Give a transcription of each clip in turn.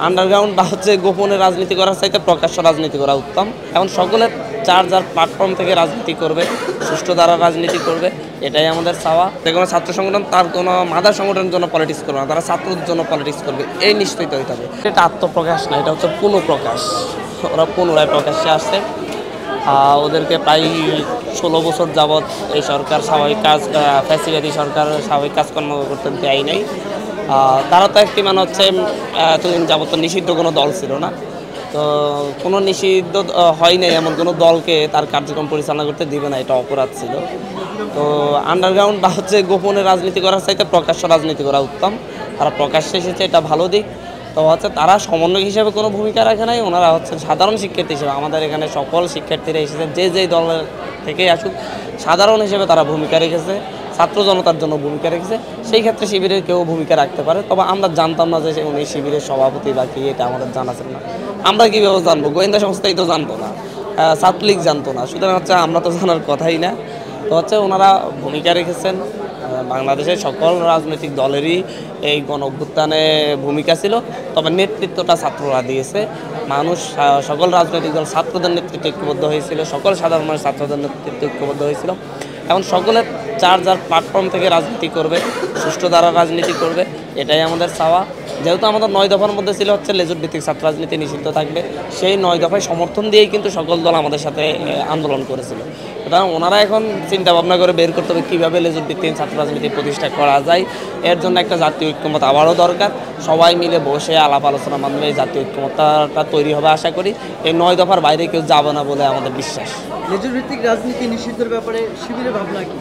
Underground বা গোপনে রাজনীতি করার চাইতে প্রকাশ্য রাজনীতি করা উত্তম। এখন সকলের যার যার প্ল্যাটফর্ম থেকে রাজনীতি করবে, সুষ্ঠু দ্বারা রাজনীতি করবে, এটাই আমাদের চাওয়া। যে কোনো ছাত্র সংগঠন তার কোনো মাদার সংগঠনের জন্য পলিটিক্স করবে না, তারা ছাত্রদের জন্য পলিটিক্স করবে, এই নিশ্চিত হইতে হবে। এটা আত্মপ্রকাশ না, এটা হচ্ছে পুনঃপ্রকাশ। ওরা পুনরায় প্রকাশ্যে আসছে। ওদেরকে প্রায় 16 বছর যাবৎ এই সরকার স্বাভাবিক কাজ, ফ্যাসিলিটি সরকার স্বাভাবিক কাজকর্ম করতে দেয় নাই। তারা তো একটি মানে হচ্ছে এতদিন যাবত নিষিদ্ধ কোনো দল ছিল না, তো কোনো নিষিদ্ধ হয় নাই এমন কোনো দলকে তার কার্যক্রম পরিচালনা করতে দিবে না, এটা অপরাধ ছিল। তো আন্ডারগ্রাউন্ড বা গোপনে রাজনীতি করার চাইতে প্রকাশ্য রাজনীতি করা উত্তম। তারা প্রকাশ্যে এসেছে, এটা ভালো দিক। তো তারা সমন্বয়ক হিসেবে কোনো ভূমিকা রাখে নাই, ওনারা সাধারণ শিক্ষার্থী হিসেবে আমাদের এখানে সকল শিক্ষার্থীরা এসেছে, যে যেই দলের থেকেই আসুক, সাধারণ হিসেবে তারা ভূমিকা রেখেছে, ছাত্র জনতার জন্য ভূমিকা রেখেছে। সেই ক্ষেত্রে শিবিরের কেউ ভূমিকা রাখতে পারে, তবে আমরা জানতাম না যে উনি শিবিরের সভাপতি বা কি, এটা আমাদের জানা ছিল না। আমরা কীভাবে জানবো? গোয়েন্দা সংস্থাই তো জানতো না, ছাত্রলীগ জানতো না, সুতরাং আমরা তো জানার কথাই না। তো ওনারা ভূমিকা রেখেছেন। বাংলাদেশের সকল রাজনৈতিক দলেরই এই গণ অভ্যুত্থানে ভূমিকা ছিল, তবে নেতৃত্বটা ছাত্ররা দিয়েছে। মানুষ, সকল রাজনৈতিক দল ছাত্রদের নেতৃত্বে ঐক্যবদ্ধ হয়েছিল, সকল সাধারণ মানুষ ছাত্রদের নেতৃত্বে ঐক্যবদ্ধ হয়েছিল। এখন সকলের যার যার প্ল্যাটফর্ম থেকে রাজনীতি করবে, সুষ্ঠু দ্বারা রাজনীতি করবে, এটাই আমাদের চাওয়া। যেহেতু আমাদের 9 দফার মধ্যে ছিল লেজুর ভিত্তিক ছাত্র রাজনীতি নিষিদ্ধ থাকবে, সেই 9 দফায় সমর্থন দিয়েই কিন্তু সকল দল আমাদের সাথে আন্দোলন করেছিল। সুতরাং ওনারা এখন চিন্তা ভাবনা করে বের করতে হবে কীভাবে লেজুর ভিত্তিক ছাত্র রাজনীতি প্রতিষ্ঠা করা যায়। এর জন্য একটা জাতীয় ঐক্যমত আবারও দরকার। সবাই মিলে বসে আলাপ আলোচনার মাধ্যমে এই জাতীয় ঐক্যমতটা তৈরি হবে আশা করি। এই 9 দফার বাইরে কেউ যাবে না বলে আমাদের বিশ্বাস। লেজুর ভিত্তিক রাজনীতি নিষিদ্ধের ব্যাপারে শিবিরের ভাবনা কি?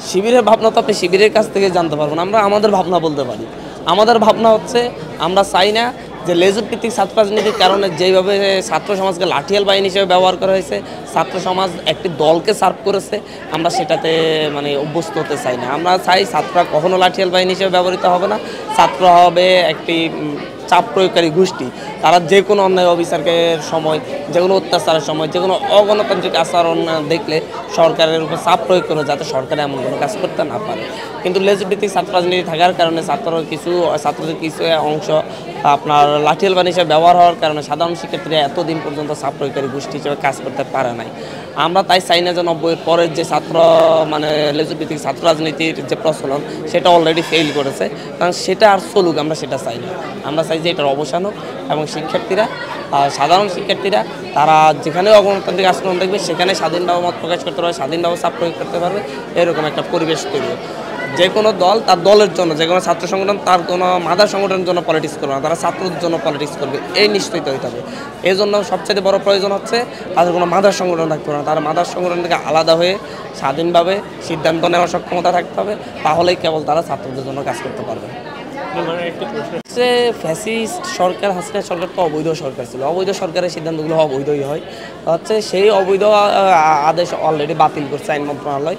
শিবিরের ভাবনা তো আপনি শিবিরের কাছ থেকে জানতে পারবেন, আমরা আমাদের ভাবনা বলতে পারি। আমাদের ভাবনা হচ্ছে, আমরা চাই না যে লেজুর ভিত্তিক ছাত্র রাজনীতির কারণে যেইভাবে ছাত্র সমাজকে লাঠিয়াল বাহিনী হিসেবে ব্যবহার করা হয়েছে, ছাত্র সমাজ একটি দলকে সার্ভ করেছে, আমরা সেটাতে মানে অভ্যস্ত হতে চাই না। আমরা চাই ছাত্ররা কখনো লাঠিয়াল বাহিনী হিসেবে ব্যবহৃত হবে না, ছাত্র হবে একটি চাপ প্রয়োগকারী গোষ্ঠী। তারা যে কোনো অন্যায় অবিচারের সময়, যে কোনো অত্যাচারের সময়, যে কোনো অগণতান্ত্রিক আচরণ দেখলে সরকারের উপর চাপ প্রয়োগ করে, যাতে সরকার এমন কোনো কাজ করতে না পারে। কিন্তু লেজুর ভিত্তিক ছাত্র রাজনীতি থাকার কারণে ছাত্রদের কিছু অংশ আপনার লাঠিয়াল বাহিনী হিসেবে ব্যবহার হওয়ার কারণে সাধারণ শিক্ষার্থীরা এতদিন পর্যন্ত চাপ প্রয়োগকারী গোষ্ঠী হিসেবে কাজ করতে পারে নাই। আমরা তাই চাই না যে 90-এর পরের যে লেজুর ভিত্তিক ছাত্র রাজনীতির যে প্রচলন, সেটা অলরেডি ফেইল করেছে, কারণ সেটা আর চলুক, আমরা সেটা চাই না। আমরা চাই যে এটার অবসান হোক এবং শিক্ষার্থীরা, সাধারণ শিক্ষার্থীরা, তারা যেখানে অগণতান্ত্রিক আচরণ দেখবে সেখানে স্বাধীনভাবে মত প্রকাশ করতে পারবে, স্বাধীনভাবে চাপ প্রয়োগ করতে পারবে, এরকম একটা পরিবেশ তৈরি হোক। যে কোনো দল তার দলের জন্য, যে কোনো ছাত্র সংগঠন তার কোনো মাদার সংগঠনের জন্য পলিটিক্স করবে না, তারা ছাত্রদের জন্য পলিটিক্স করবে, এই নিশ্চিত হইতে হবে। এই জন্য সবচেয়ে বড় প্রয়োজন হচ্ছে তাদের কোনো মাদার সংগঠন থাকতে হবে না, তারা মাদার সংগঠন থেকে আলাদা হয়ে স্বাধীনভাবে সিদ্ধান্ত নেওয়ার সক্ষমতা থাকতে হবে, তাহলেই কেবল তারা ছাত্রদের জন্য কাজ করতে পারবে। ফ্যাসিস্ট সরকার, হাসিনা সরকার তো অবৈধ সরকার ছিল। অবৈধ সরকারের সিদ্ধান্তগুলো অবৈধই হয়। সেই অবৈধ আদেশ অলরেডি বাতিল করছে আইন মন্ত্রণালয়।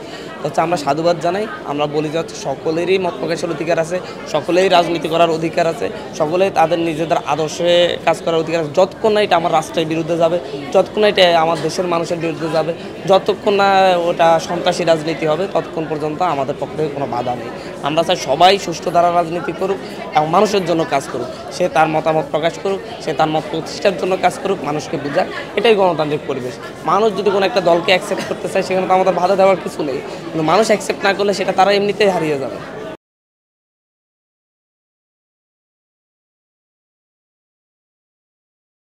আমরা সাধুবাদ জানাই। আমরা বলি যে সকলেরই মত প্রকাশের অধিকার আছে, সকলেই রাজনীতি করার অধিকার আছে, সকলেই তাদের নিজেদের আদর্শে কাজ করার অধিকার আছে। যতক্ষণ না এটা আমার রাষ্ট্রের বিরুদ্ধে যাবে, যতক্ষণ না এটা আমার দেশের মানুষের বিরুদ্ধে যাবে, যতক্ষণ না ওটা সন্ত্রাসী রাজনীতি হবে, ততক্ষণ পর্যন্ত আমাদের পক্ষ থেকে কোনো বাধা নেই। আমরা চাই সবাই সুষ্ঠু ধারা রাজনীতি করুক এবং মানুষের জন্য কাজ করুক। সে তার মতামত প্রকাশ করুক, সে তার মত প্রতিষ্ঠার জন্য কাজ করুক, মানুষকে বোঝাক, এটাই গণতান্ত্রিক পরিবেশ। মানুষ যদি কোনো একটা দলকে অ্যাকসেপ্ট করতে চায়, সেখানে তো আমাদের বাধা দেওয়ার কিছু নেই, কিন্তু মানুষ অ্যাকসেপ্ট না করলে সেটা তারা এমনিতেই হারিয়ে যাবে।